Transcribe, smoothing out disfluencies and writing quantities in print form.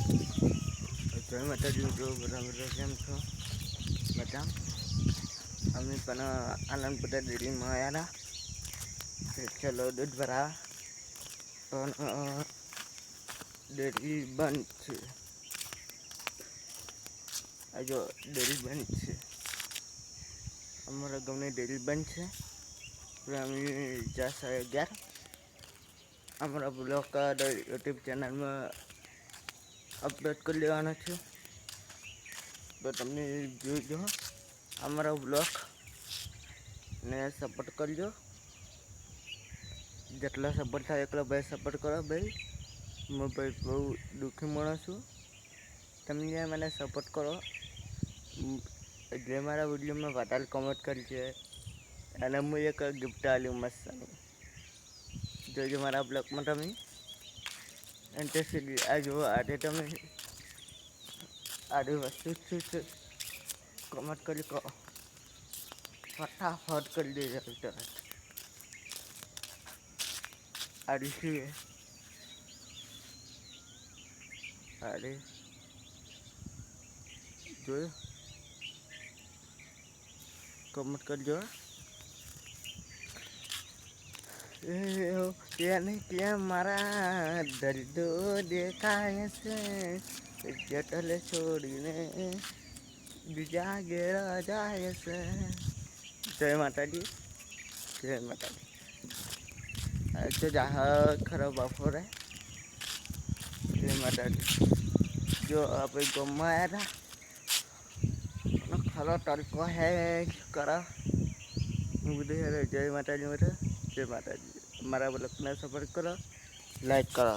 જય માતાજી મિત્રો, બધા કેમ છો? બધા અમે પણ આનંદ બધા ડેરીમાં આવ્યા હતા. ચલો દૂધ ભરા પણ ડેરી બંધ છે. આ જો ડેરી બંધ છે. અમારા ગામની ડેરી બંધ છે. અમે 11:30 અમારા બ્લોગ યુટ્યુબ ચેનલમાં અપલોડ કરી લેવાનો છે. તો તમને જોઈજો અમારા બ્લોગ ને સપોર્ટ કરજો. જેટલા સપોર્ટ થાય એટલો ભાઈ સપોર્ટ કરો ભાઈ. હું ભાઈ બહુ દુઃખી માણસ છું. તમે મને સપોર્ટ કરો. જે મારા વિડીયોમાં વધારે કોમેન્ટ કરી છે અને હું એક ગિફ્ટ આલ્યું મસ્ત. જોજો મારા બ્લોગમાં તમે ઇન્ટરેસ્ટેડ આ જુઓ. આજે તમે આડી વસ્તુ શું છે કોમેન્ટ કરી કહો. ફટાફટ કરી દેજો તરત. આડી શું આડી જોયું કોમેન્ટ કરજો. એને ક્યાં મારા દર્દો દેખાય છે, જટલે છોડીને બીજા ઘેર જાય છે. જય માતાજી, જય માતાજી. તો જા ખરો બપોરે. જય માતાજી. જો આપણે ગામમાં આવ્યા હતા. ખરો તડકો હે કરો બધું. જય માતાજી. જય માતાજી. મારા બ્લોગને સપોર્ટ કરો, લાઈક કરો.